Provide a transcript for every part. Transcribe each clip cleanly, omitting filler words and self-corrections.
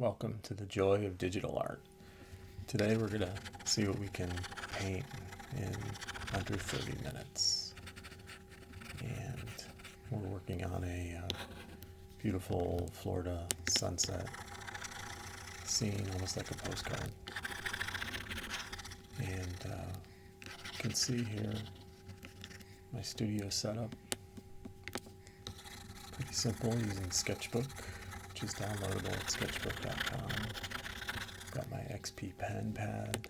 Welcome to the joy of digital art. Today we're going to see what we can paint in under 30 minutes. And we're working on a beautiful Florida sunset scene, almost like a postcard. And you can see here my studio setup. Pretty simple, using Sketchbook, which is downloadable at sketchbook.com. Got my XP pen pad,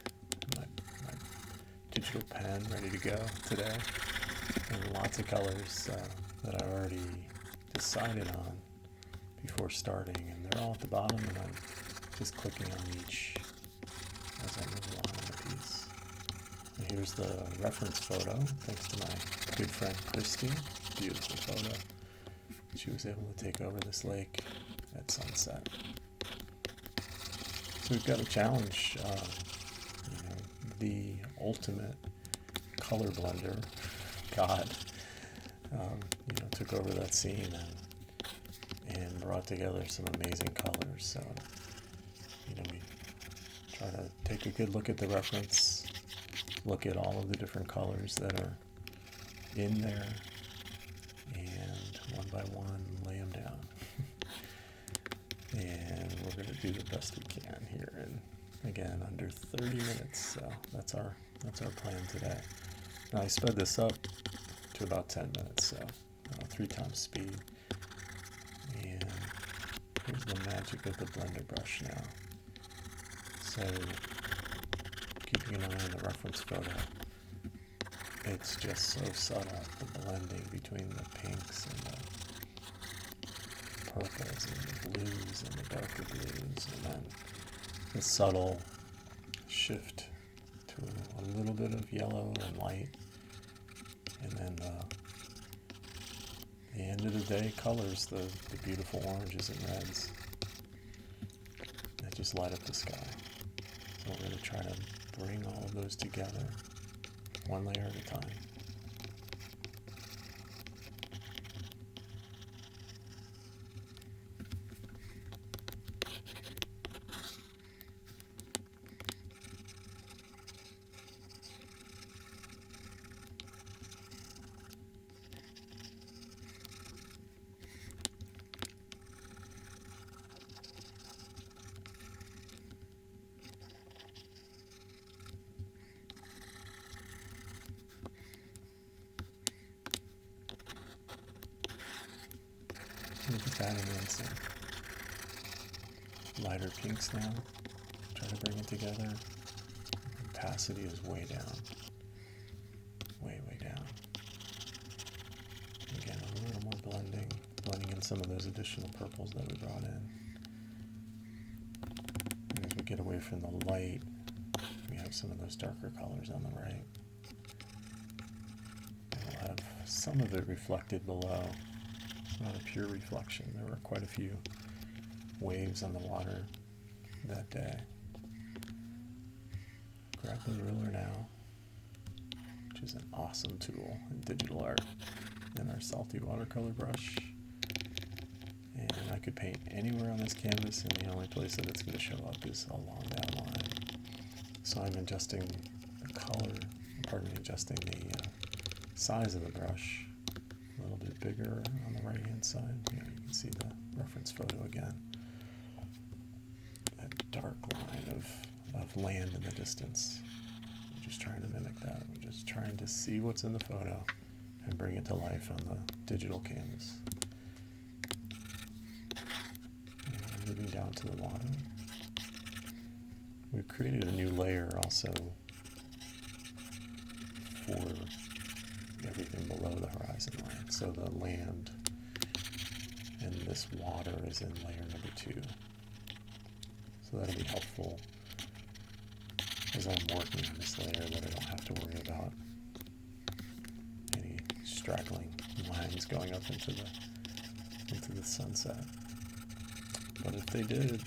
my digital pen ready to go today, and lots of colors that I already decided on before starting, and they're all at the bottom, and I'm just clicking on each as I move along in the piece. And here's the reference photo, thanks to my good friend Christy. Beautiful photo. She was able to take over this lake at sunset. So we've got a challenge, the ultimate color blender, God, took over that scene and brought together some amazing colors. So, we try to take a good look at the reference, look at all of the different colors that are in there, and one by one lay them down. And we're going to do the best we can here in, again, under 30 minutes. So that's our plan today. Now I sped this up to about 10 minutes, so 3 times speed. And here's the magic of the blender brush now. So keeping an eye on the reference photo, it's just so subtle, the blending between the pinks and the purples and the blues and the darker blues, and then the subtle shift to a little bit of yellow and white, and then the end of the day colors, the beautiful oranges and reds that just light up the sky. So we're going to try to bring all of those together one layer at a time. We're just adding in some lighter pinks now. Try to bring it together. Opacity is way down. Way down. Again, a little more blending in some of those additional purples that we brought in. And as we get away from the light, we have some of those darker colors on the right. And we'll have some of it reflected below. Not a pure reflection. There were quite a few waves on the water that day. Grab the ruler now, which is an awesome tool in digital art, and our salty watercolor brush. And I could paint anywhere on this canvas, and the only place that it's going to show up is along that line. So I'm adjusting adjusting the size of the brush. A little bit bigger on the right hand side. Here you can see the reference photo again. That dark line of land in the distance. We're just trying to mimic that. We're just trying to see what's in the photo and bring it to life on the digital canvas. And moving down to the water. We've created a new layer also for everything below the horizon line. So the land and this water is in layer number 2. So that'll be helpful as I'm working on this layer, that I don't have to worry about any straggling lines going up into the sunset. But if they did,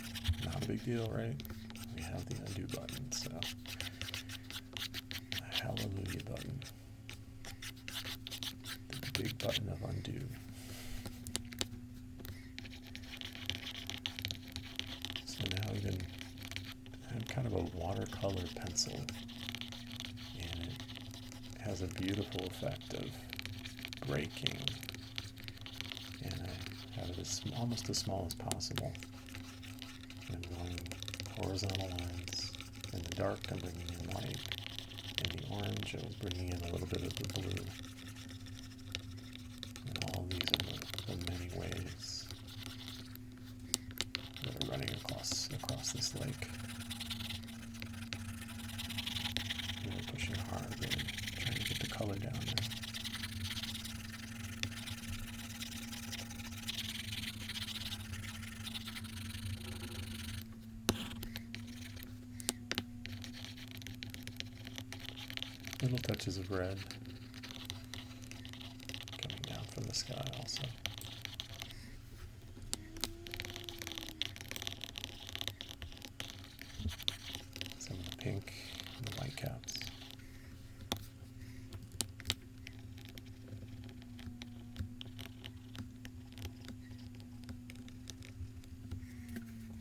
not a big deal, right? We have the undo button, so the hallelujah button. Big button of undo. So now kind of a watercolor pencil, and it has a beautiful effect of breaking, and I have it almost as small as possible. I'm going horizontal lines. In the dark, I'm bringing in light. In the orange, I was bringing in a little bit of the blue. And all these are the many ways that are running across this lake. Really pushing hard, really trying to get the color down there. Little touches of red coming down from the sky also. Some of the pink and the white caps.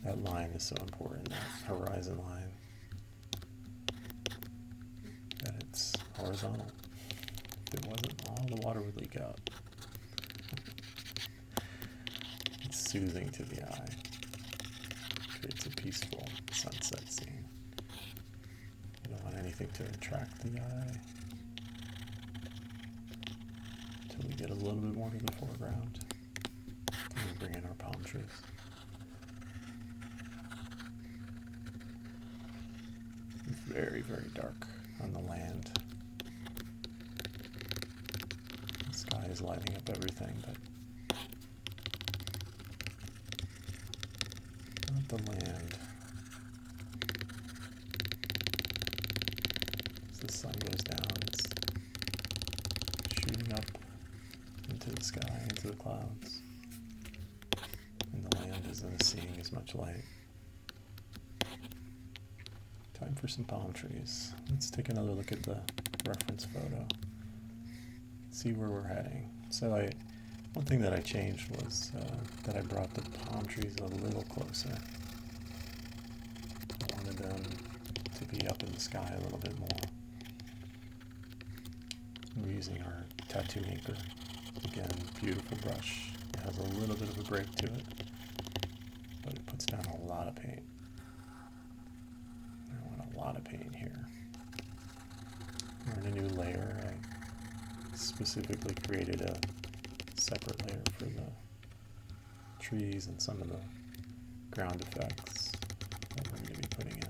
That line is so important, that horizon line. That it's horizontal. If it wasn't, all the water would leak out. It's soothing to the eye. Creates a peaceful sunset scene. You don't want anything to attract the eye until we get a little bit more to the foreground. Then we bring in our palm trees. It's very, very dark on the land. The sky is lighting up everything, but not the land. As the sun goes down, it's shooting up into the sky, into the clouds, and the land isn't seeing as much light. Time for some palm trees. Let's take another look at the reference photo. See where we're heading. So one thing that I changed was that I brought the palm trees a little closer. I wanted them to be up in the sky a little bit more. We're using our tattoo maker. Again, beautiful brush. It has a little bit of a break to it, but it puts down a lot of paint. A lot of paint here. We're in a new layer. I specifically created a separate layer for the trees and some of the ground effects that we're going to be putting in.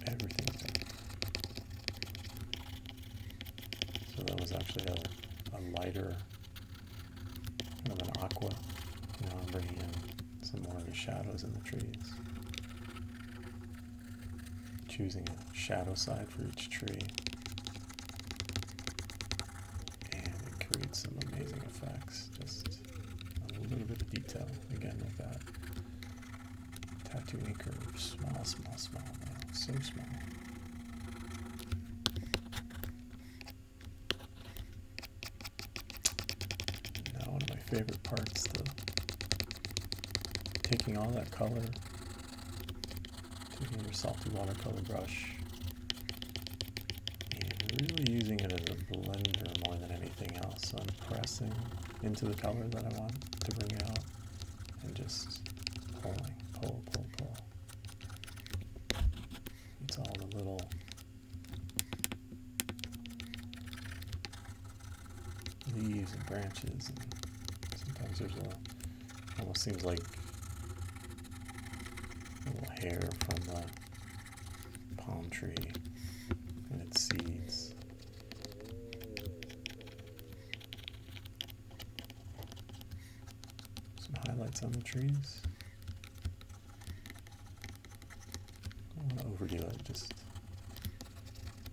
Everything's in. So that was actually a lighter, kind of an aqua. Now I'm bringing in some more of the shadows in the trees. Choosing a shadow side for each tree. And it creates some amazing effects. Just a little bit of detail, again, with that tattoo inker. Small, so small. One of my favorite parts, taking all that color, taking your salty watercolor brush, and really using it as a blender more than anything else. So I'm pressing into the color that I want to bring out, and just pulling, pull. It's all the little leaves and branches, and sometimes there's almost seems like a little hair from the palm tree and its seeds. Some highlights on the trees. I don't want to overdo it, just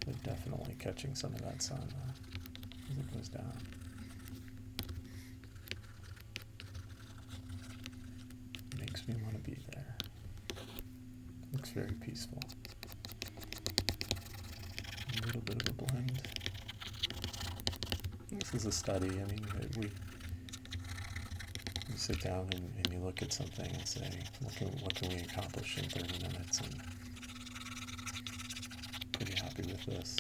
they're definitely catching some of that sun as it goes down. Makes me want to be there. Looks very peaceful. A little bit of a blend. this is a study. I mean, you sit down and you look at something and say, what can we accomplish in 30 minutes? And pretty happy with this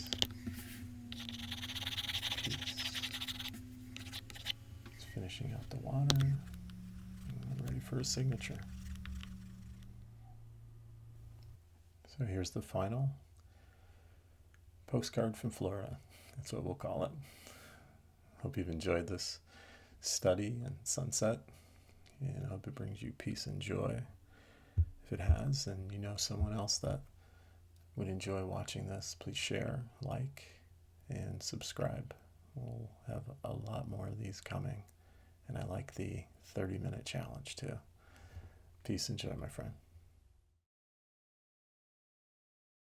piece. Just finishing out the water. And ready for a signature. So here's the final postcard from Florida. That's what we'll call it. Hope you've enjoyed this study and sunset. And I hope it brings you peace and joy. If it has, and you know someone else that would enjoy watching this, please share, like, and subscribe. We'll have a lot more of these coming. And I like the 30-minute challenge too. Peace and joy, my friend.